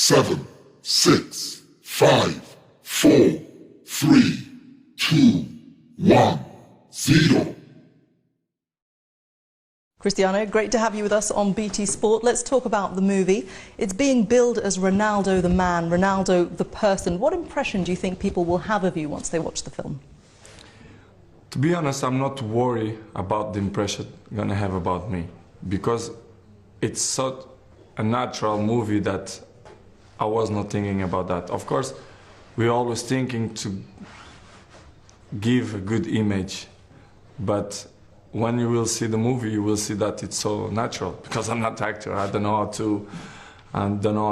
7, 6, 5, 4, 3, 2, 1, 0. Cristiano, great to have you with us on BT Sport. Let's talk about the movie. It's being billed as Ronaldo the man, Ronaldo the person. What impression do you think people will have of you once they watch the film? To be honest, I'm not worried about the impression you're gonna have about me, because it's such a natural movie that I was not thinking about that. Of course, we're always thinking to give a good image, but when you will see the movie, you will see that it's so natural, because I'm not an actor. I don't know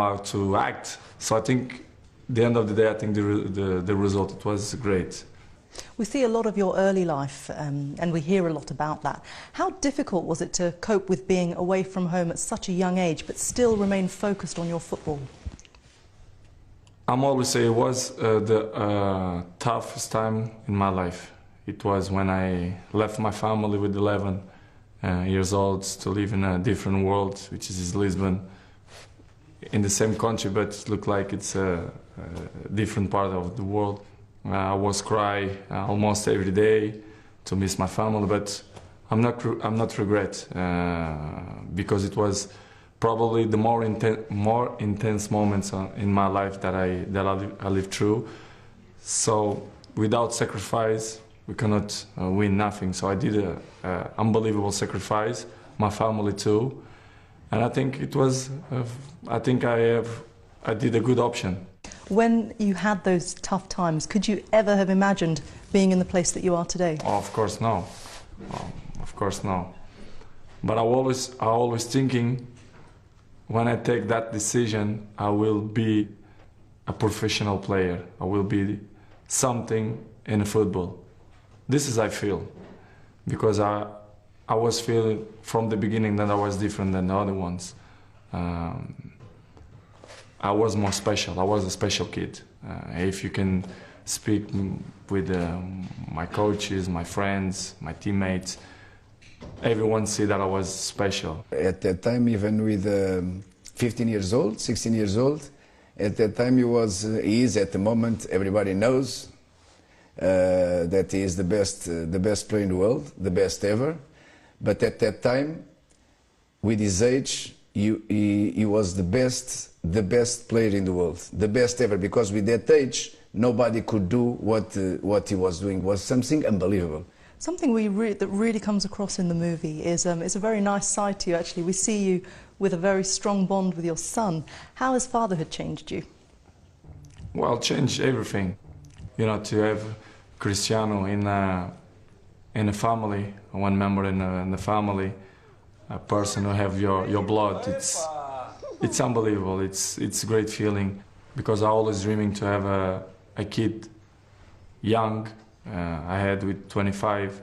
how to act. So I think, at the end of the day, I think the result, it was great. We see a lot of your early life, and we hear a lot about that. How difficult was it to cope with being away from home at such a young age, but still remain focused on your football? I'm always say it was the toughest time in my life. It was when I left my family with 11 years old to live in a different world, which is Lisbon, in the same country, but it looked like it's a different part of the world. I was crying almost every day to miss my family, but I'm not regret, because it was probably the more intense moments in my life that I lived through. So without sacrifice, we cannot win nothing. So I did an unbelievable sacrifice, my family too, and I think it was. I think I did a good option. When you had those tough times, could you ever have imagined being in the place that you are today? Oh, of course no. Of course no. But I always thinking, when I take that decision, I will be a professional player. I will be something in football. This is I feel, because I was feeling from the beginning that I was different than the other ones. I was more special. I was a special kid. If you can speak with my coaches, my friends, my teammates, everyone see that I was special. At that time, even with 15 years old, 16 years old, at that time he is at the moment, everybody knows that he is the best player in the world, the best ever. But at that time, with his age, he was the best player in the world, the best ever, because with that age, nobody could do what he was doing. It was something unbelievable. Something that really comes across in the movie is it's a very nice side to you, actually. We see you with a very strong bond with your son. How has fatherhood changed you? Well, changed everything. You know, to have Cristiano in a family, one member in the family, a person who have your blood, it's unbelievable. It's a great feeling, because I always dreaming to have a kid young. I had with 25,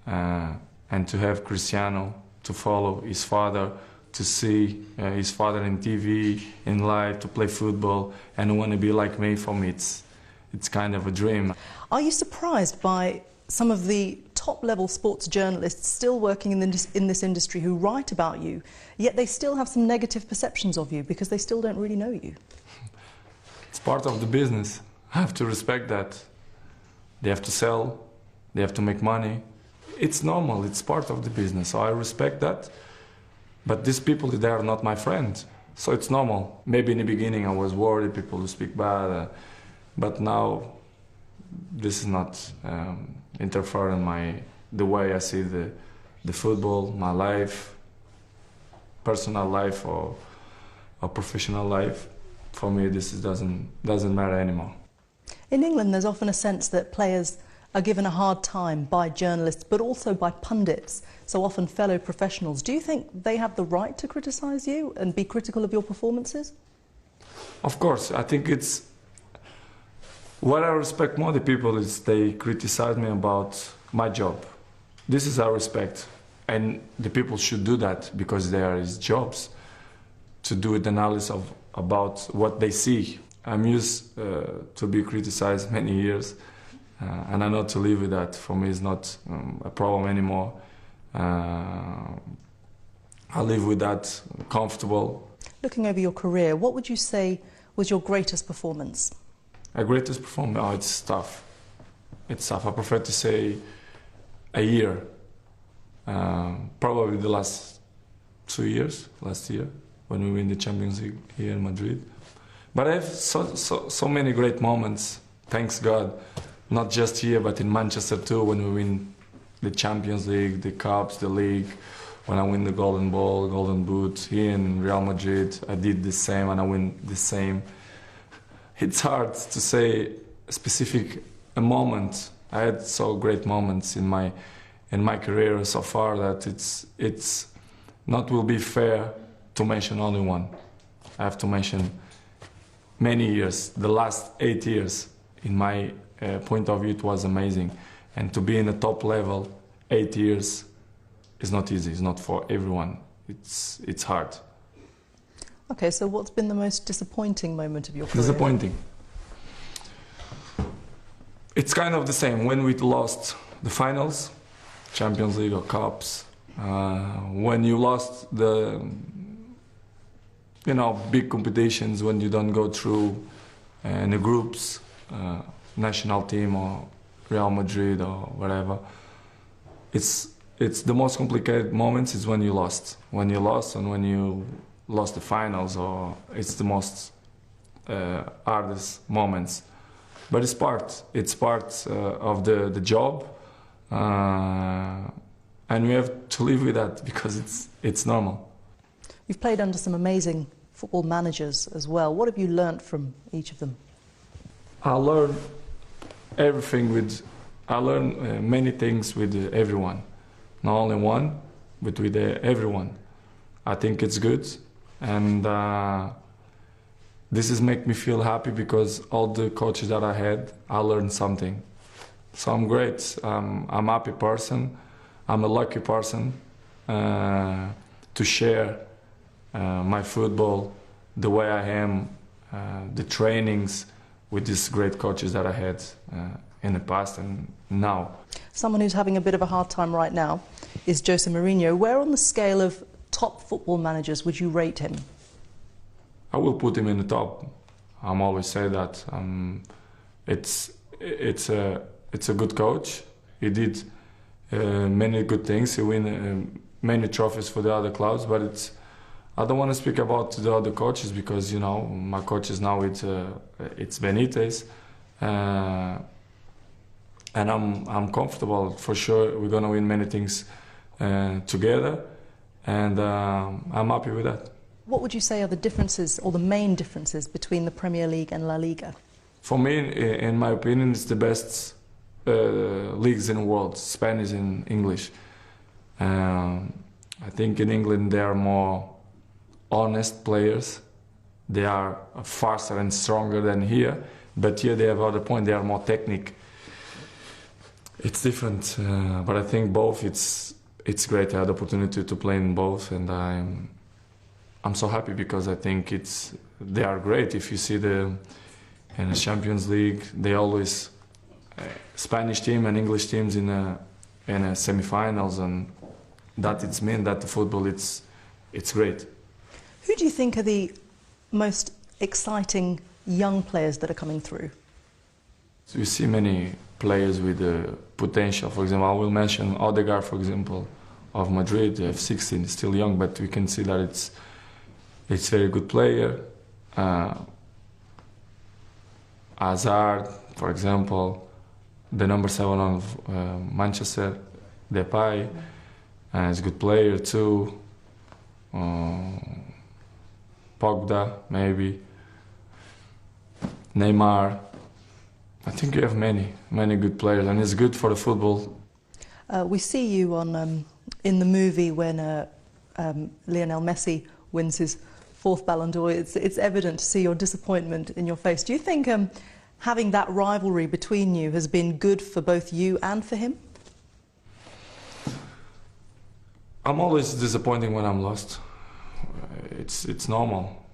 and to have Cristiano, to follow his father, to see his father in TV, in live, to play football, and want to be like me. For me, it's kind of a dream. Are you surprised by some of the top-level sports journalists still working in this industry who write about you, yet they still have some negative perceptions of you because they still don't really know you? It's part of the business. I have to respect that. They have to sell, they have to make money. It's normal, it's part of the business, so I respect that. But these people, they are not my friends, so it's normal. Maybe in the beginning I was worried, people will speak bad, but now this is not interfering the way I see the football, my life, personal life or professional life. For me, this doesn't matter anymore. In England, there's often a sense that players are given a hard time by journalists, but also by pundits, so often fellow professionals. Do you think they have the right to criticise you and be critical of your performances? Of course. I think it's... What I respect more the people is they criticize me about my job. This is our respect, and the people should do that because they are his jobs, to do the analysis about what they see. I'm used to be criticized many years, and I know to live with that. For me, it's not a problem anymore. I live with that, comfortable. Looking over your career, what would you say was your greatest performance? A greatest performance? Oh, it's tough. It's tough. I prefer to say a year. Probably the last 2 years, last year, when we win the Champions League here in Madrid. But I have so many great moments, thanks God. Not just here, but in Manchester too, when we win the Champions League, the Cups, the League. When I win the Golden Ball, Golden Boot, here in Real Madrid, I did the same and I win the same. It's hard to say a specific moment. I had so great moments in my career so far that it's not will be fair to mention only one. I have to mention many years. The last 8 years, in my point of view, it was amazing. And to be in the top level 8 years is not easy. It's not for everyone. It's hard. Okay, so what's been the most disappointing moment of your career? Disappointing. It's kind of the same. When we lost the finals, Champions League or Cups, when you lost the big competitions, when you don't go through in the groups, national team or Real Madrid or whatever, it's the most complicated moments is when you lost. When you lost and when you lost the finals, or it's the most hardest moments. But it's part of the job, and we have to live with that because it's normal. You've played under some amazing football managers as well. What have you learnt from each of them? I learn everything I learn many things with everyone. Not only one, but with everyone. I think it's good, and this is make me feel happy because all the coaches that I had, I learned something. So I'm great. I'm a happy person. I'm a lucky person to share my football, the way I am, the trainings with these great coaches that I had in the past and now. Someone who's having a bit of a hard time right now is Jose Mourinho. Where on the scale of top football managers would you rate him? I will put him in the top. I'm always say that. It's a good coach. He did many good things. He win many trophies for the other clubs. But I don't want to speak about the other coaches because my coaches now it's Benitez, and I'm comfortable for sure. We're gonna win many things together, and I'm happy with that. What would you say are the differences, or the main differences, between the Premier League and La Liga? For me, in my opinion, it's the best leagues in the world, Spanish and English. I think in England they are more honest players. They are faster and stronger than here, but here they have other point. They are more technique. It's different, but I think both. It's great. I had the opportunity to play in both, and I'm so happy because I think they are great. If you see in the Champions League, they always Spanish team and English teams in a semi-finals, and that it's mean that the football it's great. Who do you think are the most exciting young players that are coming through? So you see many players with potential. For example, I will mention Odegaard, for example, of Madrid, F16, still young, but we can see that it's a very good player. Hazard, for example, the number 7 of Manchester, Depay, is a good player too. Pogba, maybe. Neymar. I think you have many good players, and it's good for the football. We see you in the movie when Lionel Messi wins his 4th Ballon d'Or. It's evident to see your disappointment in your face. Do you think having that rivalry between you has been good for both you and for him? I'm always disappointing when I'm lost. It's normal.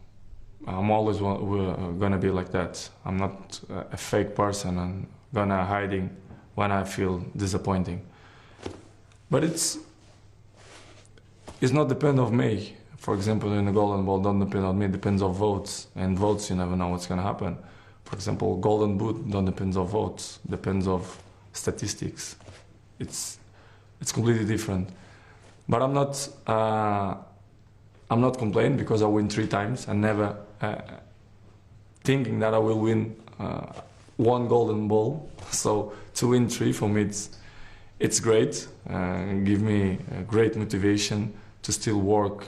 I'm always gonna be like that. I'm not a fake person and gonna hiding when I feel disappointing. But it's not depend of me. For example, in the Golden Ball, don't depend on me. It depends on votes, and votes you never know what's going to happen. For example, Golden Boot don't depends on votes. Depends of statistics. It's completely different. But I'm not complaining because I win 3 times and never thinking that I will win 1 Golden Ball. So to win 3 for me it's great. Give me great motivation to still work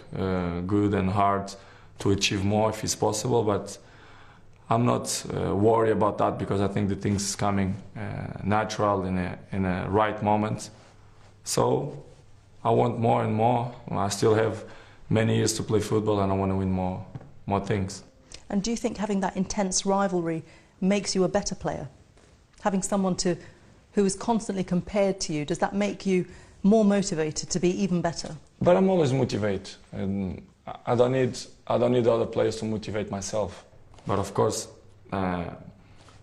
good and hard to achieve more if it's possible. But I'm not worried about that because I think the things is coming natural in a right moment. So I want more and more. I still have many years to play football and I want to win more things. And do you think having that intense rivalry makes you a better player? Having someone who is constantly compared to you, does that make you more motivated to be even better? But I'm always motivated, and I don't need other players to motivate myself. But of course,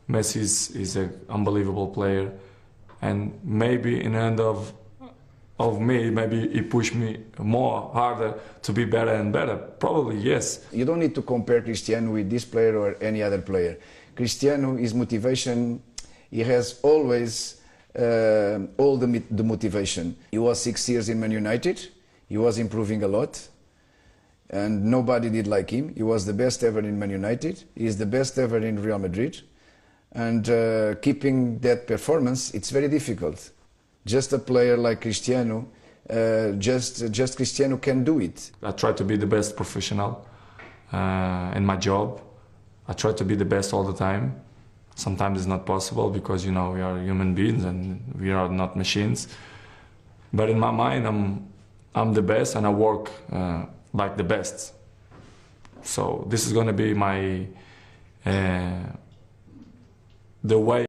Messi is an unbelievable player, and maybe in the end of me, maybe he pushed me more harder to be better and better. Probably yes. You don't need to compare Cristiano with this player or any other player. Cristiano, his motivation, he has always all the motivation. He was 6 years in Man United. He was improving a lot, and nobody did like him. He was the best ever in Man United. He is the best ever in Real Madrid, and keeping that performance, it's very difficult. Just a player like Cristiano, just Cristiano can do it. I try to be the best professional in my job. I try to be the best all the time. Sometimes it's not possible because, you know, we are human beings and we are not machines. But in my mind, I'm the best and I work like the best. So this is going to be my the way